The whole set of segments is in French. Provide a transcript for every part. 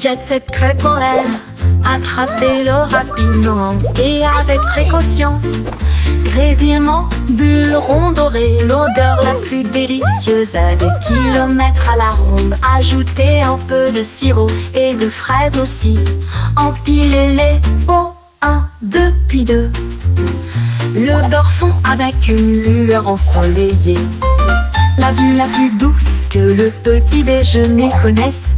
Jet set crêpe en l'air, attrapez-le rapidement et avec précaution. Grésillement, bulles rondes dorées, l'odeur la plus délicieuse. À des kilomètres à la ronde, ajoutez un peu de sirop et de fraises aussi. Empilez-les au 1, 2, puis 2. Le beurre fond avec une lueur ensoleillée. La vue la plus douce que le petit déjeuner connaisse.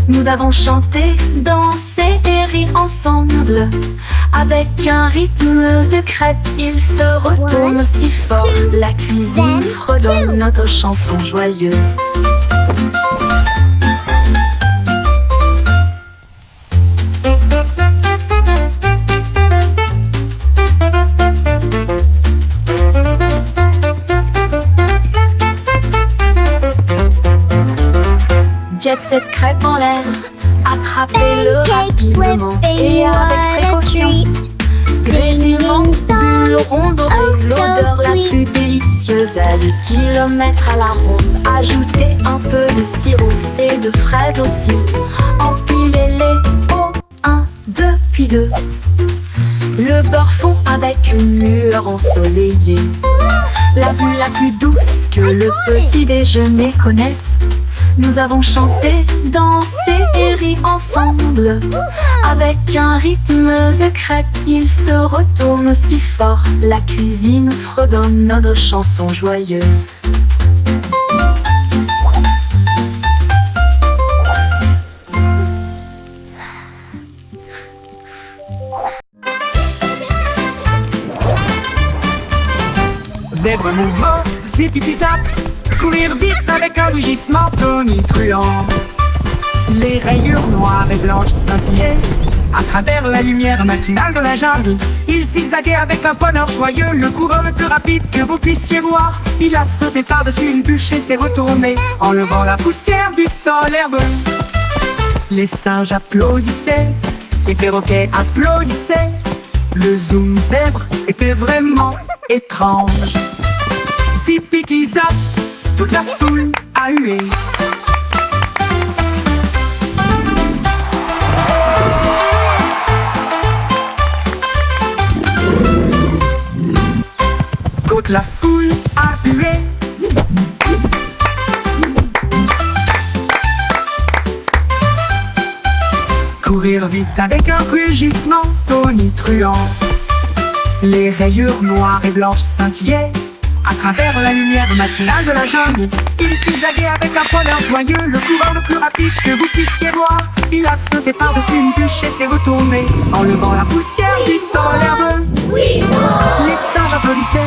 Nous avons chanté, dansé et ri ensemble. Avec un rythme de crêpe, il se retourne si fort. La cuisine fredonne notre chanson joyeuse. Jet set crêpe en l'air, attrapez-le rapidement et avec précaution. Grésillement, bulles rondes dorées, l'odeur la plus délicieuse. À des kilomètres à la ronde, ajoutez un peu de sirop et de fraises aussi. Empilez-les au 1, 2, puis 2. Le beurre fond avec une lueur ensoleillée. La vue la plus douce que le petit déjeuner connaisse. Nous avons chanté, dansé et ri ensemble. Avec un rythme de crêpe, il se retourne si fort. La cuisine fredonne notre chanson joyeuse. Zèbre mouvement, zip-zip-zap. Courir vite avec un rugissement tonitruant. Les rayures noires et blanches scintillaient à travers la lumière matinale de la jungle. Il zigzaguait avec un bonheur joyeux, le coureur le plus rapide que vous puissiez voir. Il a sauté par-dessus une bûche et s'est retourné, enlevant la poussière du sol herbeux. Les singes applaudissaient, les perroquets applaudissaient. Le zoom zèbre était vraiment étrange. Zip-zip-zap, toute la foule a hué. Toute la foule a hué. Courir vite avec un rugissement tonitruant. Les rayures noires et blanches scintillaient à travers la lumière matinale de la jungle. Il zigzaguait avec un bonheur joyeux, le coureur le plus rapide que vous puissiez voir. Il a sauté par-dessus une bûche et s'est retourné, enlevant la poussière du sol herbeux. Les singes applaudissaient,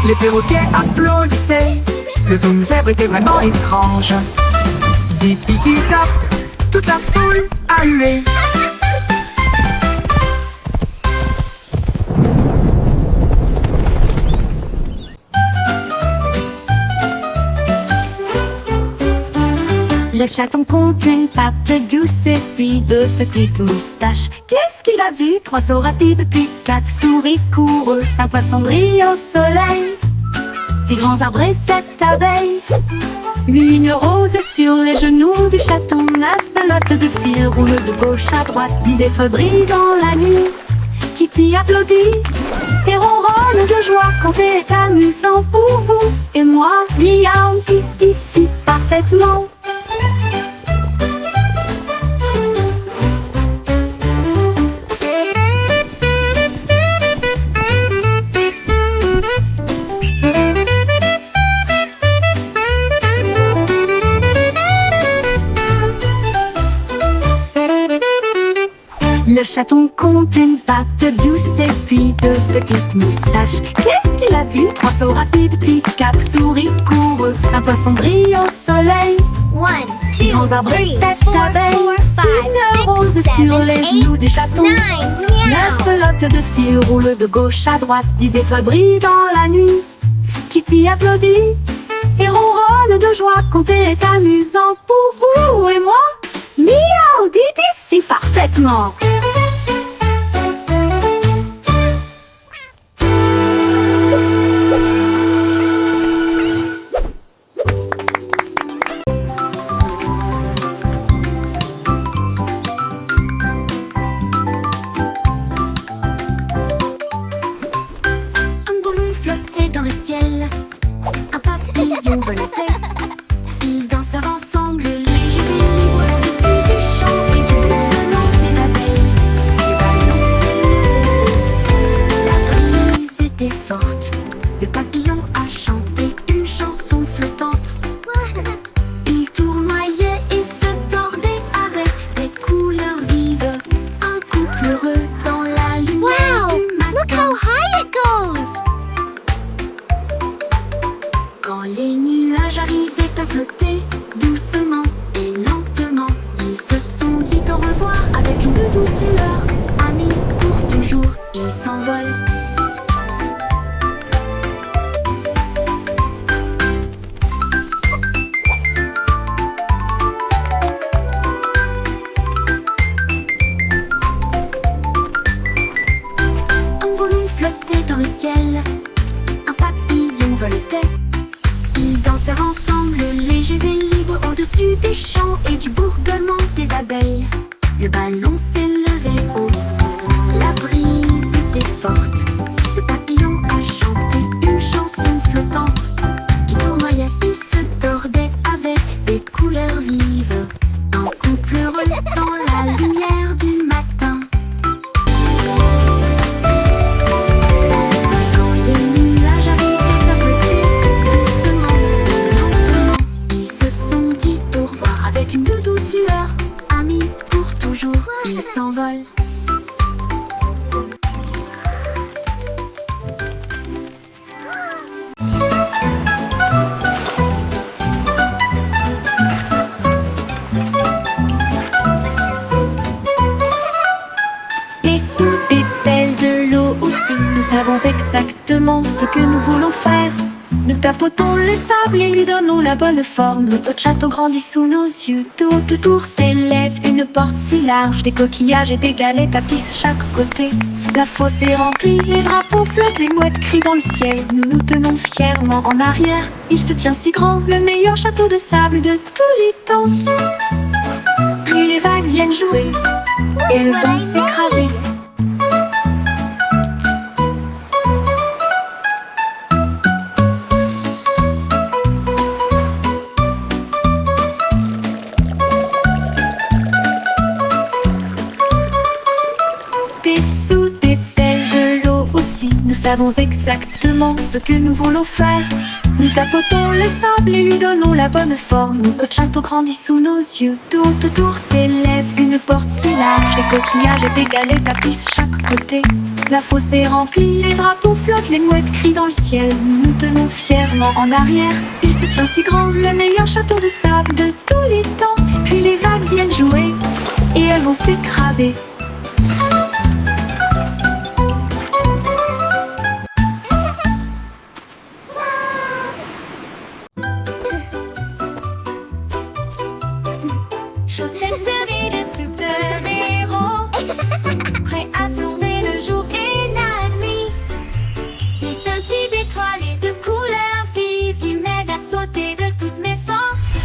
les perroquets applaudissaient. Le zoom zèbre était vraiment étrange. Zip-zip-zap, toute la foule a hué. Le chaton compte une patte douce et puis deux petites moustaches. Qu'est-ce qu'il a vu? 3 sauts rapides puis 4 souris coureux. 5 poissons brillent au soleil, 6 grands arbres et 7 abeilles. Une rose sur les genoux du chaton. 9 pelotes de fil roulent de gauche à droite. 10 étoiles brillent dans la nuit. Kitty applaudit et ronronne de joie. Compter est amusant pour vous et moi. Miaou, Kitty, si parfaitement. Le chaton compte une patte douce et puis 2 petites moustaches. Qu'est-ce qu'il a vu? 3 sauts rapides puis 4 souris coureux. 5 poissons brillent au soleil, 6 grands arbres et 7 abeilles. Une rose sur les genoux du chaton. 9 pelotes de fil roulent de gauche à droite. 10 étoiles brillent dans la nuit. Kitty applaudit et ronronne de joie. Compter est amusant pour vous et moi. Miaou, dites ici parfaitement. au-dessus des champs et du bourdonnement des abeilles, le ballon s'est levé haut. La brise était forte. Le papillon a chanté une chanson flottante qui tournoyait et se tordait avec des couleurs vives. Un couple heureux dans la lumière du matin. Quand les nuages arrivaient à flotter doucement, lentement, ils se sont dit au revoir avec une douce lueur. Amis pour toujours, ils s'envolent. Sous des pelles de l'eau aussi, nous savons exactement ce que nous voulons faire. Nous tapotons le sable et lui donnons la bonne forme. Notre château grandit sous nos yeux. Tour de tour s'élève une porte si large. Des coquillages et des galets tapissent chaque côté. La fosse est remplie, les drapeaux flottent, les mouettes crient dans le ciel. Nous nous tenons fièrement en arrière. Il se tient si grand, le meilleur château de sable de tous les temps. Puis les vagues viennent jouer et le vent s'écraser. Sous des pelles de l'eau aussi, nous savons exactement ce que nous voulons faire. Nous tapotons le sable et lui donnons la bonne forme. Notre château grandit sous nos yeux. Tour de tour s'élève une porte si large. Des coquillages et des galets tapissent chaque côté. La fosse est remplie, les drapeaux flottent, les mouettes crient dans le ciel. Nous nous tenons fièrement en arrière. Il se tient si grand, le meilleur château de sable de tous les temps. Puis les vagues viennent jouer et elles vont s'écraser. Chaussettes servies de super-héros, prêts à sauver le jour et la nuit. Ils scintillent d'étoiles et de couleurs vives qui m'aident à sauter de toutes mes forces.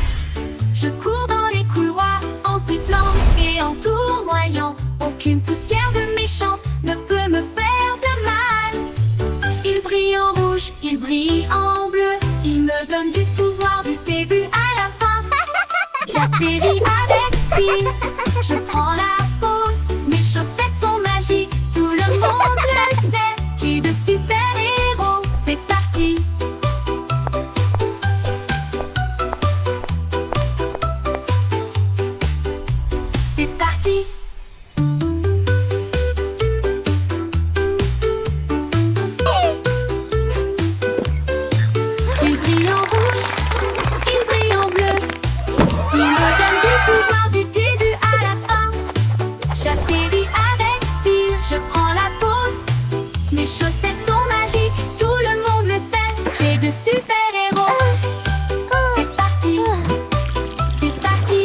Je cours dans les couloirs en sifflant et en tournoyant. Aucune poussière de méchant ne peut me faire de mal. Ils brillent en rouge, ils brillent en bleu. Ils me donnent du pouvoir du début à la fin. J'atterris avec style, je prends la pause. Mes chaussettes sont magiques, tout le monde le sait. J'ai de super-héros, c'est parti. C'est parti. Il brille en rouge, il brille en bleu. Il me donne du pouvoir du début à la fin. J'atterris avec style, je prends la pause. Mes chaussettes sont magiques, tout le monde le sait. J'ai de super-héros. C'est parti, c'est parti.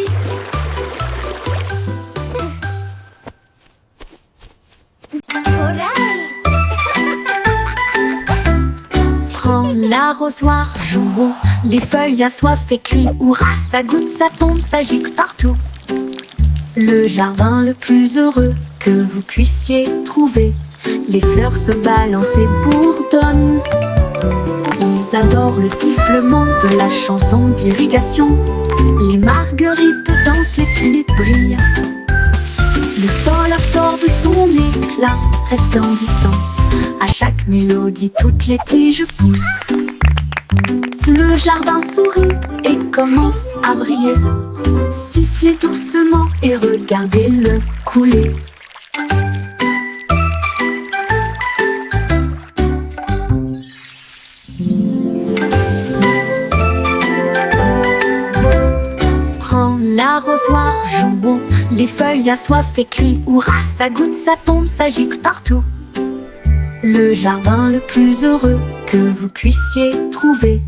Prends l'arrosoir, jouons. Les feuilles assoiffées crient hurrah. Ça goutte, ça tombe, ça gicle partout. Le jardin le plus heureux que vous puissiez trouver. Les fleurs se balancent et bourdonnent. Ils adorent le sifflement de la chanson d'irrigation. Les marguerites dansent, les tulipes brillent. Le sol absorbe son éclat resplendissant. À chaque mélodie, toutes les tiges poussent. Le jardin sourit et commence à briller. Sifflez doucement et regardez-le couler. Prends l'arrosoir, jouons. Les feuilles assoiffées crient hurrah. Ça goutte, ça tombe, ça gicle partout. Le jardin le plus heureux que vous puissiez trouver.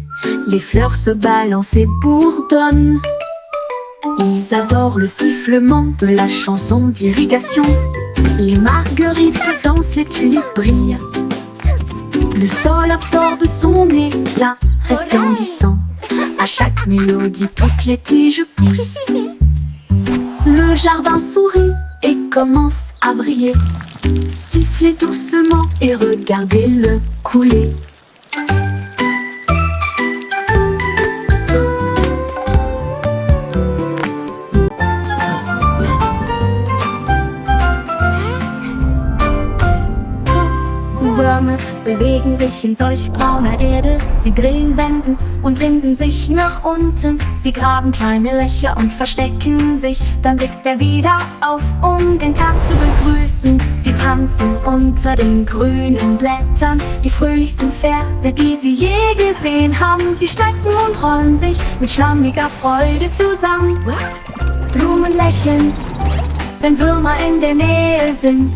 Les fleurs se balancent et bourdonnent. Ils adorent le sifflement de la chanson d'irrigation. Les marguerites dansent, les tulipes brillent. Le sol absorbe son éclat resplendissant. À chaque mélodie, toutes les tiges poussent. Le jardin sourit et commence à briller. Sifflez doucement et regardez-le couler. Würmer bewegen sich in solch brauner Erde. Sie drehen, wenden und winden sich nach unten. Sie graben kleine Löcher und verstecken sich. Dann blickt er wieder auf, um den Tag zu begrüßen. Sie tanzen unter den grünen Blättern. Die fröhlichsten Verse, die sie je gesehen haben. Sie strecken und rollen sich mit schlammiger Freude zusammen. Blumen lächeln, wenn Würmer in der Nähe sind.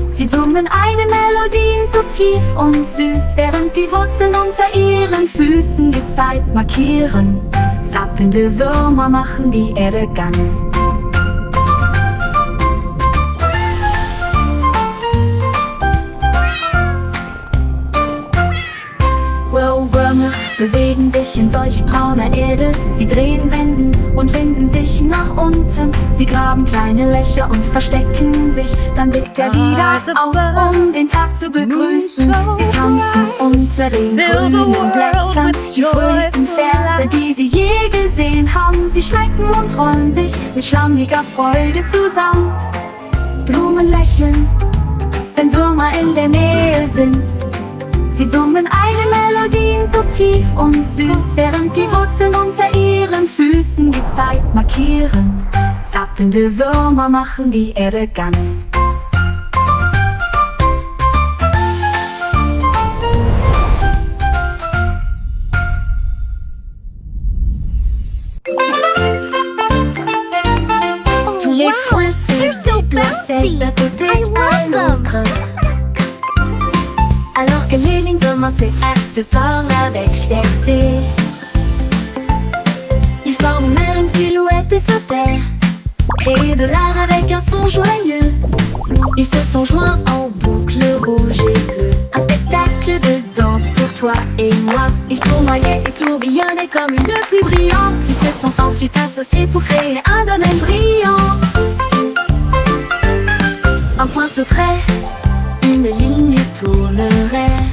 Sie summen eine Melodie so tief und süß, während die Wurzeln unter ihren Füßen die Zeit markieren. Zappelnde Würmer machen die Erde ganz. Würmer bewegen sich in solch brauner Erde. Sie drehen, wenden und winden sich nach unten. Sie graben kleine Löcher und verstecken sich. Dann blickt er wieder auf, um den Tag zu begrüßen. Sie tanzen unter den grünen Blättern. Die fröhlichsten Verse, die sie je gesehen haben. Sie schrecken und rollen sich mit schlammiger Freude zusammen. Blumen lächeln, wenn Würmer in der Nähe sind. Sie summen eine Melodie so tief und süß, während die Wurzeln unter ihren Füßen die Zeit markieren. Zappelnde Würmer machen die Erde ganz. Tous les points se déplaçaient d'un côté à l'autre. Alors que les lignes commençaient à se tordre avec fierté. Ils forment même une silhouette et sautèrent, créer de l'art avec un son joyeux. Ils se sont joints en boucle rouge et bleue. Un spectacle de danse pour toi et moi. Ils tournoyaient et tourbillonnaient comme une pluie brillante. Ils se sont ensuite associés pour créer un domaine brillant. Un point sauterait, une ligne tournerait.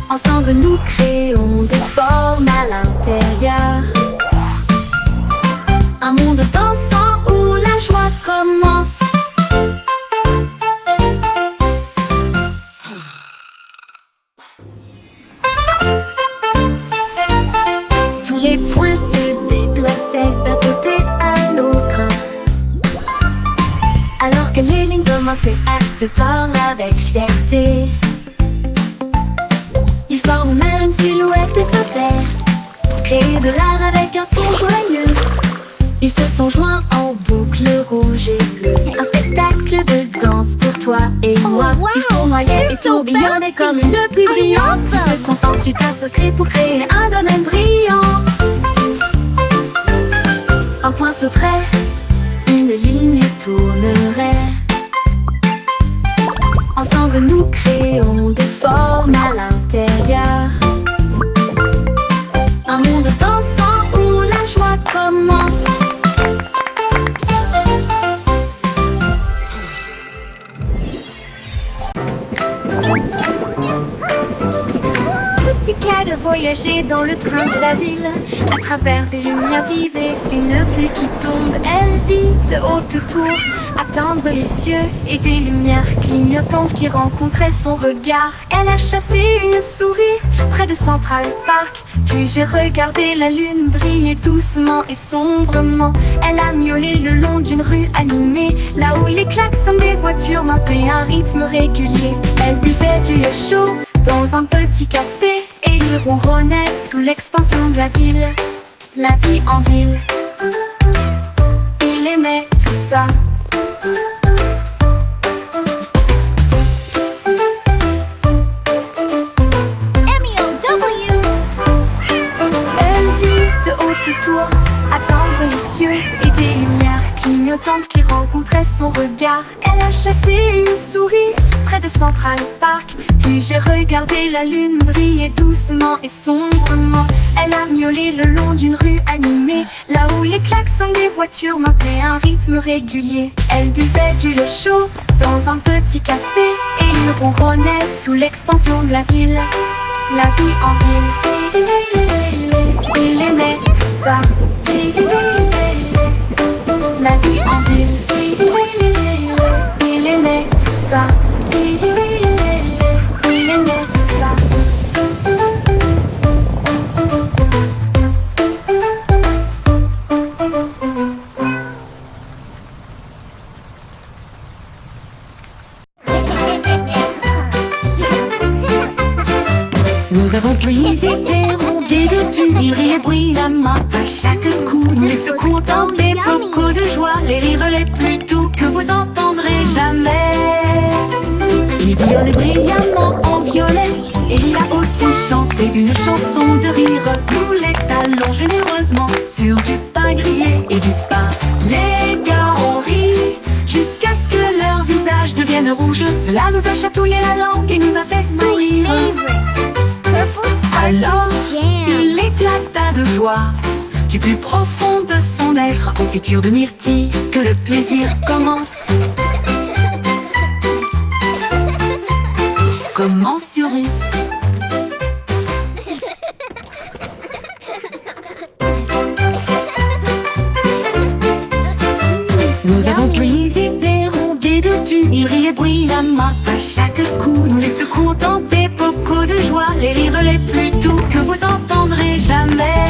Ensemble nous créons des formes à l'intérieur. Un monde dansant où la joie commence. Tous les points se déplaçaient d'un côté à l'autre. Alors que les lignes commençaient à se tordre avec fierté. Ils forment même une silhouette et sautèrent, créer de l'art avec un son joyeux. Ils se sont joints en boucle rouge et bleue. Un spectacle de danse pour toi et moi. Ils tournoyaient et tourbillonnaient comme une pluie brillante. Ils se sont ensuite associés pour créer un domaine brillant. Un point sauterait, une ligne tournerait. Ensemble nous créons des formes à l'intérieur. Un monde dansant où la joie commence. Si cas de voyager dans le train de la ville, à travers des lumières vives et une pluie qui tombe. Elle vit de haute tour, attendre les cieux et des lumières clignotantes qui rencontraient son regard. Elle a chassé une souris près de Central Park. Puis j'ai regardé la lune briller doucement et sombrement. Elle a miaulé le long d'une rue animée, là où les klaxons des voitures marquaient un rythme régulier. Elle buvait du lait chaud dans un petit café et il ronronnait sous l'expansion de la ville. La vie en ville, il aimait tout ça. Elle vit de haute tour, attendre les cieux et des lumières clignotante qui rencontrait son regard. Elle a chassé une souris près de Central Park. Puis j'ai regardé la lune briller doucement et sombrement. Elle a miaulé le long d'une rue animée, là où les klaxons des voitures maintenaient un rythme régulier. Elle buvait du lait chaud dans un petit café et il ronronnait sous l'expansion de la ville. La vie en ville, il aimait tout ça. La vie en ville, il aimait tout ça. Il aimait tout ça. Nous avons crié des perrons, des dodus, ils riaient bruyamment à chaque coup. Nous les secouons des bocaux de joie, les rires les plus doux que vous entendrez jamais. Il bouillonnait brillamment en violet, et il a aussi chanté une chanson de rire. Nous les talons généreusement sur du pain grillé et du pain. Les gars ont ri jusqu'à ce que leur visage devienne rouge. Cela nous a chatouillé la langue et nous a fait sourire. Alors, il éclata de joie du plus profond de son être. Confiture de myrtille, que le plaisir commence. Commence sur Russe. Nous avons cueilli des perrons, des dodus, ils riaient bruyamment à chaque coup. Nous les secouons dans des bocaux de joie, les rires les plus doux que vous entendrez jamais.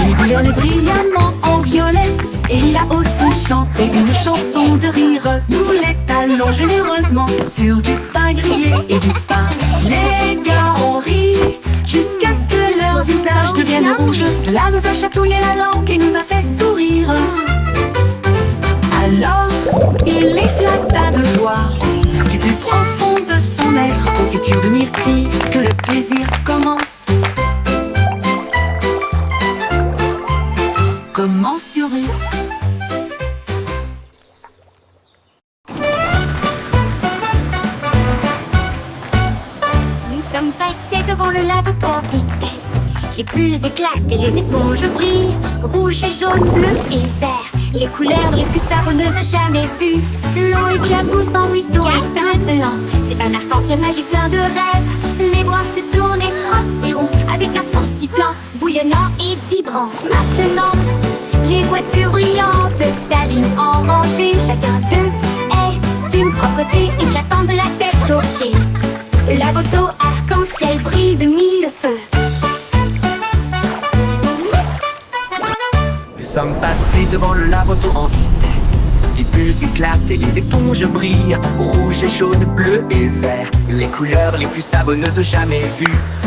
Il bouillonnait brillamment en violet, et il a aussi chanté une chanson de rire. Nous les talons généreusement sur du pain grillé et du pain. Les gars ont ri jusqu'à ce que leur visage devienne rouge. Cela nous a chatouillé la langue et nous a fait sourire. Alors, il éclata de joie du plus profond de son être. Confiture de myrtille, que le plaisir commence. Commence sur Russe. Nous sommes passés devant le lavabo en vitesse. Les bulles éclatent et les éponges brillent. Rouge et jaune, bleu et vert, les couleurs les plus savonneuses jamais vues. L'eau éclabousse en ruisseau étincelant. C'est un arc-en-ciel magique plein de rêves. Les bras se tournent et frottent si rond, avec un son sifflant, bouillonnant et vibrant. Maintenant, les voitures brillantes s'alignent en rangée. Chacun d'eux est d'une propreté éclatante de la tête aux pieds. La moto arc-en-ciel brille de mille feux. Nous sommes passés devant le lavoto en vitesse. Les bulles éclatent et les éponges brillent. Rouge et jaune, bleu et vert, les couleurs les plus savonneuses jamais vues.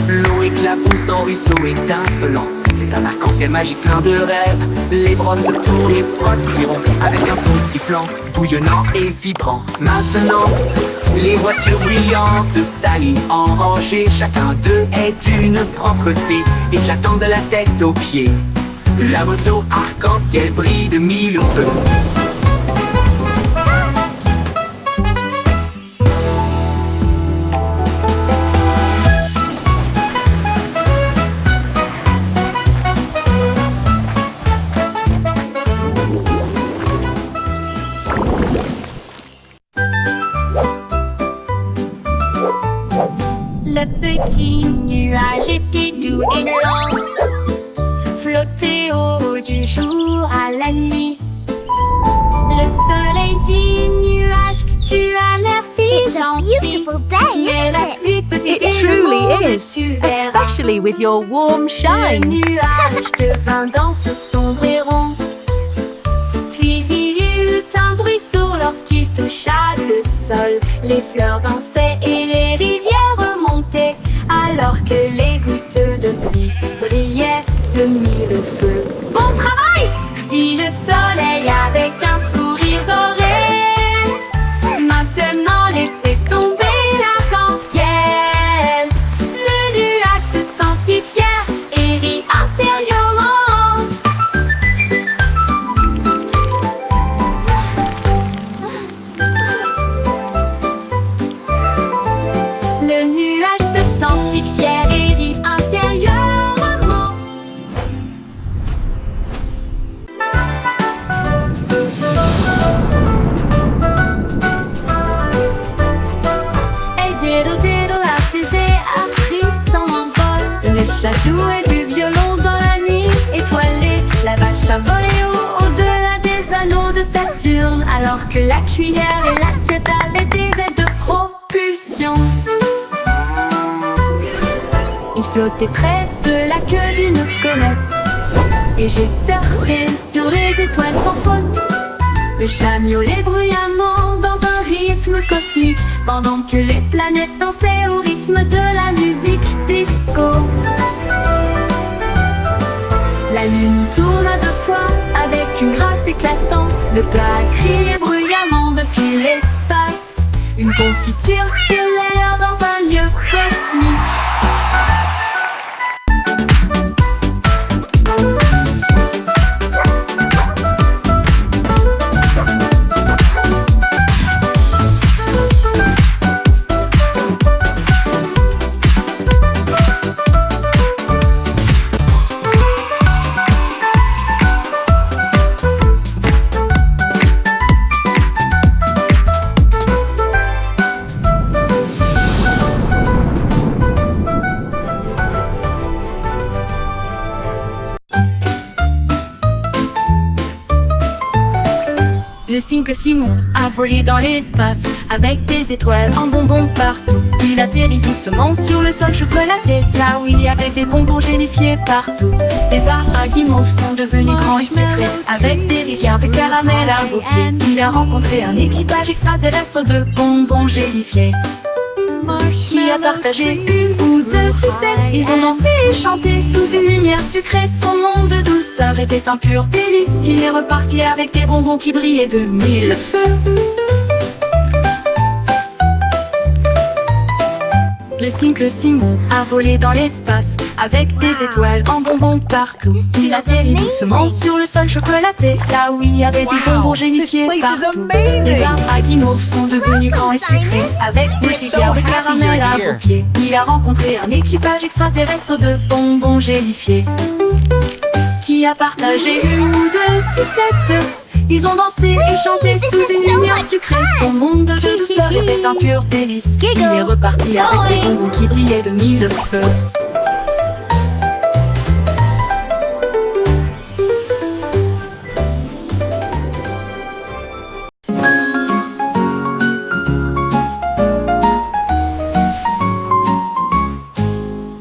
L'eau éclabousse en ruisseau étincelant. C'est un arc-en-ciel magique plein de rêves. Les brosses tournent et frottent si rond, avec un son sifflant, bouillonnant et vibrant. Maintenant, les voitures brillantes s'alignent en rangée. Chacun d'eux est d'une propreté éclatante de la tête aux pieds. La moto arc-en-ciel brille de mille feux. Le petit nuage était doux et lent, flottait au haut du jour à la nuit. Le soleil dit nuage, tu as l'air si gentil. Mais la pluie peut It t'aider le truly monde, is, tu verras. especially with your warm Le shine. nuage devint dans ce sombre et rond. Puis il y eut un bruit sourd lorsqu'il toucha le sol. Les fleurs dansaient et les rivières remontaient, alors que les gouttes de pluie brillaient de mille feux. Bon travail, dit le soleil avec un sourire doré. Maintenant laissez tomber l'arc-en-ciel. Le nuage se sentit fier et rit intérieurement. alors que la cuillère et l'assiette avaient des ailes de propulsion. Il flottait près de la queue d'une comète et j'ai surfé sur les étoiles sans faute. Le chat miaulait bruyamment dans un rythme cosmique pendant que les planètes dansaient au rythme de la musique disco. La lune tourna 2 fois avec une grâce éclatante. Le plat criait bruyamment depuis l'espace. Une confiture stellaire dans un lieu cosmique. Le simple Simon a volé dans l'espace avec des étoiles en bonbons partout. Il atterrit doucement sur le sol chocolaté, là où il y avait des bonbons gélifiés partout. Les arbres à guimauve sont devenus grands et sucrés avec des rivières de caramel à vos pieds. Il a rencontré un équipage extraterrestre de bonbons gélifiés qui a partagé une ou 2 sucettes. Ils ont dansé et chanté sous une lumière sucrée. Son monde de douceur était un pur délice. Il est reparti avec des bonbons qui brillaient de 1000 feux. Le simple Simon a volé dans l'espace avec des étoiles en bonbons partout. Il atterrit doucement sur le sol chocolaté, là où il y avait des bonbons gélifiés partout. Les arbres à guimauve sont devenus grands et sucrés avec des rivières de caramel à vos pieds. Il a rencontré un équipage extraterrestre de bonbons gélifiés qui a partagé une ou 2 sucettes. Ils ont dansé et chanté sous une lumière sucrée. Son monde de douceur était un pur délice. Il est reparti avec des bonbons qui brillaient de 1000 feux.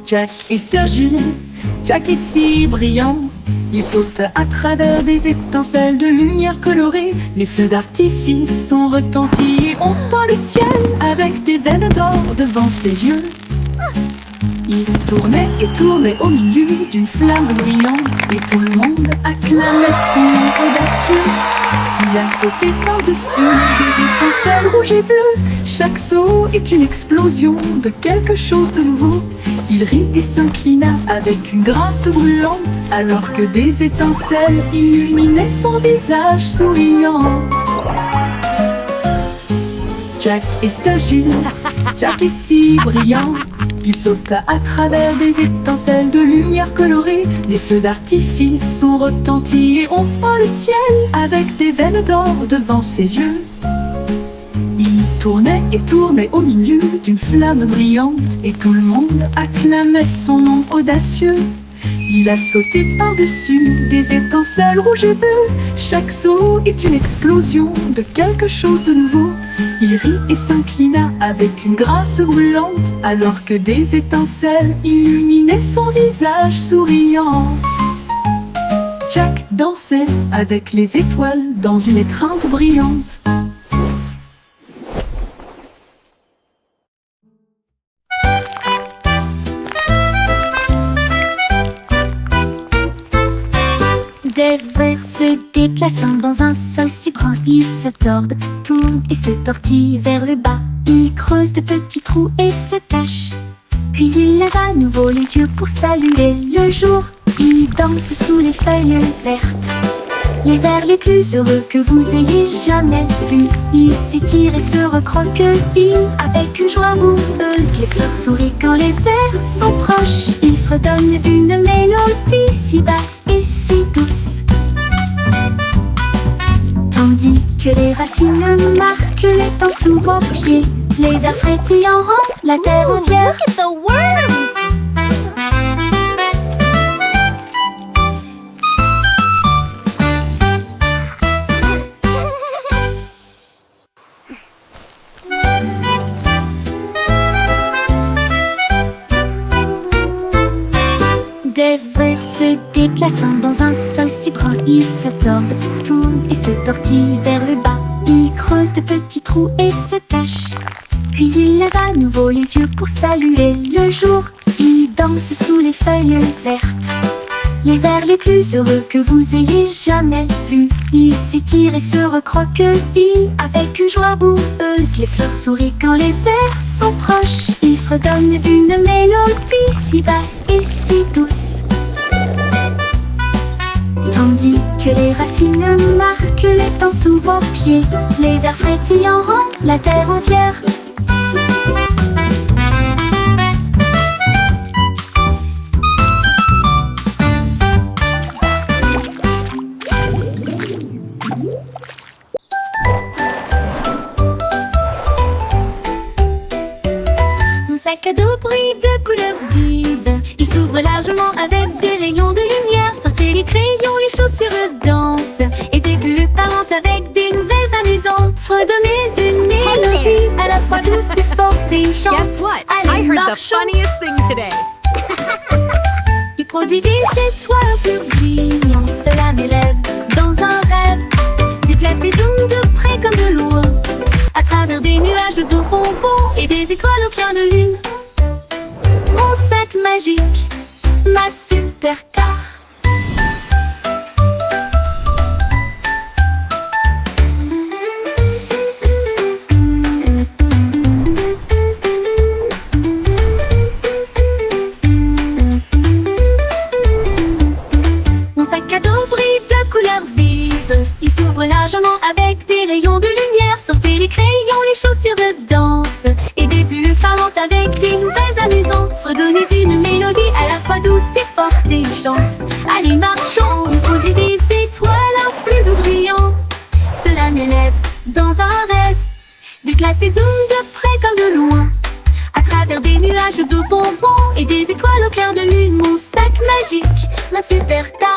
Jack et Sturgill, Jack est si brillant. Il saute à travers des étincelles de lumière colorée. Les feux d'artifice sont retentis, on peint le ciel avec des veines d'or devant ses yeux. Il tournait et tournait au milieu d'une flamme brillante et tout le monde acclamait son nom audacieux. Il a sauté par-dessus des étincelles rouges et bleues. Chaque saut est une explosion de quelque chose de nouveau. Il rit et s'inclina avec une grâce brûlante, alors que des étincelles illuminaient son visage souriant. Jack est Sturgill, Jack est si brillant. Il sauta à travers des étincelles de lumière colorée. Les feux d'artifice sont retentis et on peint le ciel avec des veines d'or devant ses yeux. Il tournait et tournait au milieu d'une flamme brillante et tout le monde acclamait son nom audacieux. Il a sauté par-dessus des étincelles rouges et bleues. Chaque saut est une explosion de quelque chose de nouveau. Il rit et s'inclina avec une grâce brûlante, alors que des étincelles illuminaient son visage souriant. Jack dansait avec les étoiles dans une étreinte brillante. Des vers se déplaçant dans un sol si grand, ils se tordent, tournent et se tortillent vers le bas. Ils creusent de petits trous et se cachent. Puis ils lèvent à nouveau les yeux pour saluer le jour. Ils dansent sous les feuilles vertes, les vers les plus heureux que vous ayez jamais vus. Ils s'étirent et se recroquevillent avec une joie amoureuse. Les fleurs sourient quand les vers sont proches. Ils fredonnent une mélodie si basse et si douce, tandis que les racines marquent les temps sous vos pieds. Les vers frétillent en rond la terre entière. Look at the worms! Passant dans un sol si grand, il se tord, tourne et se tortille vers le bas. Il creuse de petits trous et se cache. Puis il lève à nouveau les yeux pour saluer le jour. Il danse sous les feuilles vertes, les vers les plus heureux que vous ayez jamais vus. Il s'étire et se recroqueville avec une joie boueuse. Les fleurs sourient quand les vers sont proches. Il fredonne une mélodie si basse et si douce, tandis que les racines marquent les temps sous vos pieds. Les vers frétillants rendent la terre entière. Mon sac à dos brille de couleurs vives. Il s'ouvre largement avec des rayons de lumière. Sortez les crayons, les chaussures dansent, et des bulles parlent avec des nouvelles amusantes. Redonnez une mélodie à la fois douce et forte et chante. Guess what? Allez, I heard the marchons. funniest thing today. Il produit des étoiles plus brillantes. Cela m'élève dans un rêve. Déplace les ondes de près comme de loin, à travers des nuages de bonbons et des étoiles au clair de lune. Mon sac magique, ma super car. Mon sac à dos brille de couleurs vives. Il s'ouvre largement avec des rayons de lumière. Sortez les crayons, les chaussures dansent, et des bulles parlent avec des nouvelles amusantes. Redonnez une mélodie à la fois douce et forte et chante. Allez, marchons, on produit des étoiles, un flux brillant. Cela m'élève dans un rêve. Déplace les ondes de près comme de loin, à travers des nuages de bonbons et des étoiles au clair de lune. Mon sac magique, ma super car.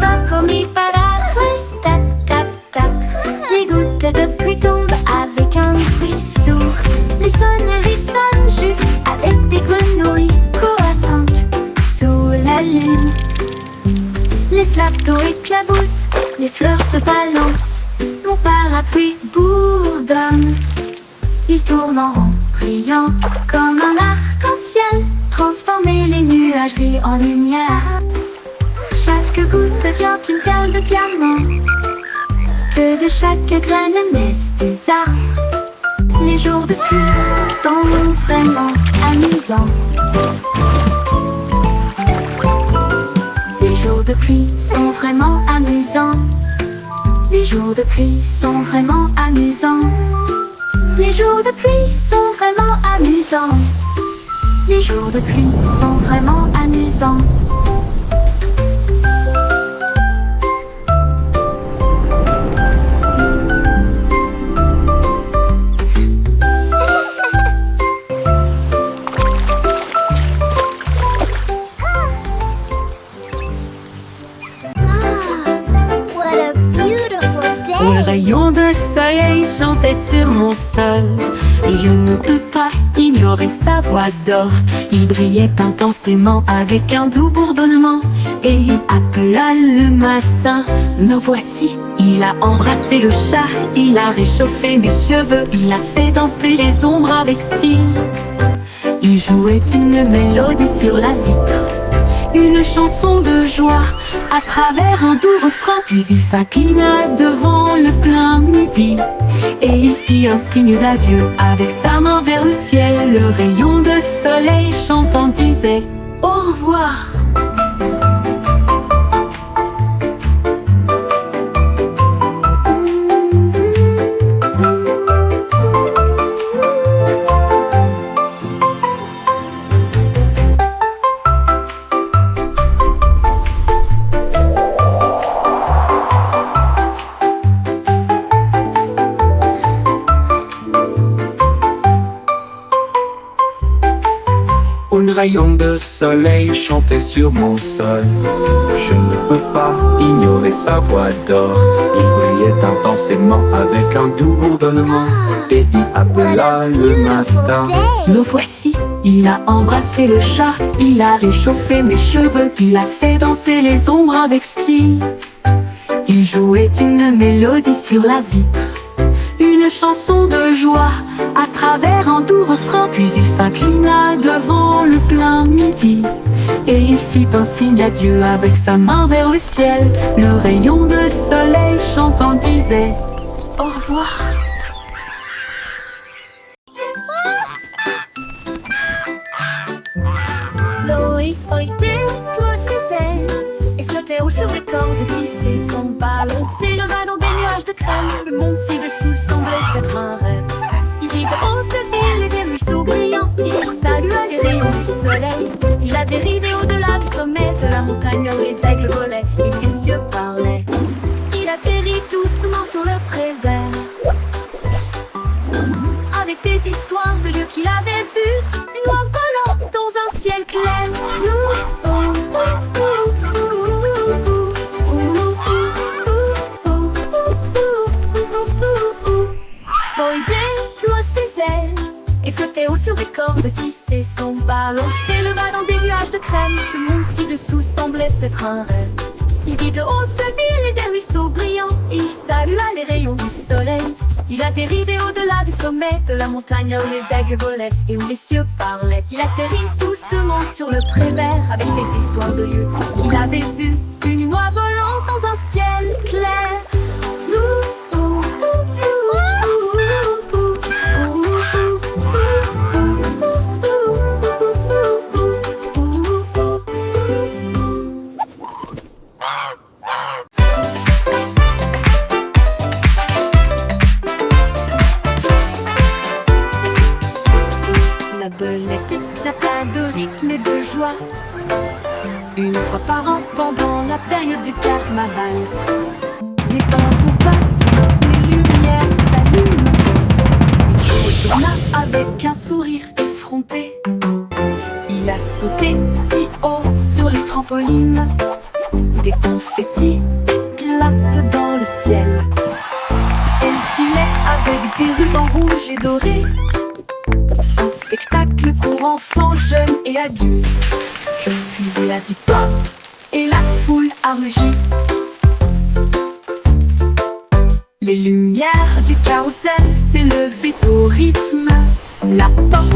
Pas promis par la reste, tap, tap, tap. Les gouttes de pluie tombent avec un bruit sourd. Les sonneries sonnent juste avec des grenouilles croissantes sous la lune. Les flaques d'eau éclaboussent, les fleurs se balancent. Mon parapluie bourdonne. Il tourne en rond, brillant comme un arc-en-ciel. Transformer les nuages gris en lumière. Chaque goutte devient une perle de diamant. Que de chaque graine naissent des arbres. Les jours de pluie sont vraiment amusants. Les jours de pluie sont vraiment amusants. Les jours de pluie sont vraiment amusants. Les jours de pluie sont vraiment amusants. Les jours de pluie sont vraiment amusants. What a beautiful Le day! rayon de soleil chantait sur mon sol, et je ne peux pas ignorer sa voix d'or. Il brillait intensément avec un doux bourdonnement, et il appela le matin. Me voici, il a embrassé le chat, il a réchauffé mes cheveux, il a fait danser les ombres avec style. Il jouait une mélodie sur la vitre, une chanson de joie à travers un doux refrain. Puis il s'inclina devant le plein midi, et il fit un signe d'adieu avec sa main vers le ciel. Le rayon de soleil chantant disait au revoir. Un rayon de soleil chantait sur mon sol. Je ne peux pas ignorer sa voix d'or qui brillait intensément avec un doux bourdonnement. Teddy appela le matin. Le voici, il a embrassé le chat, il a réchauffé mes cheveux, il a fait danser les ombres avec style. Il jouait une mélodie sur la vitre, une chanson de joie à travers un doux refrain. Puis il s'inclina devant le plein midi et il fit un signe d'adieu avec sa main vers le ciel. Le rayon de soleil chantant disait au revoir. Loïc pointait tous ses ailes et flottait haut sur les cordes tissées. Son ballon s'éleva dans des nuages de crème. Le monde ci-dessous semblait être un rêve. Il vit de hautes villes et des ruisseaux brillants. Il salua les rayons du soleil. Il a dérivé au-delà du sommet de la montagne où les aigles volaient et les cieux parlaient. Il atterrit doucement sur le pré vert avec des histoires de lieux qu'il avait vus. Une oie volant dans un ciel clair. Boy déploie ses ailes et flottait haut sur les cordes tissées. Son ballon s'éleva dans des nuages de crème. Le monde ci-dessous semblait être un rêve. Il vit de hautes villes et des ruisseaux brillants. Il salua les rayons du soleil. Il a dérivé au-delà du sommet de la montagne où les aigles volaient et où les cieux parlaient. Il atterrit doucement sur le pré vert avec des histoires de lieux qu'il avait vus. Une oie volant dans un ciel clair. La belette éclata de rythme et de joie une fois par an pendant la période du carnaval. Les tambours battent, les lumières s'allument. Il se retourna avec un sourire effronté. Il a sauté si haut sur les trampolines. Des confettis éclatent dans le ciel. Elle filait avec des rubans rouges et dorés. Un spectacle pour enfants, jeunes et adultes. Puis il a dit pop et la foule a rugi. Les lumières du carrousel s'élevaient au rythme. La porte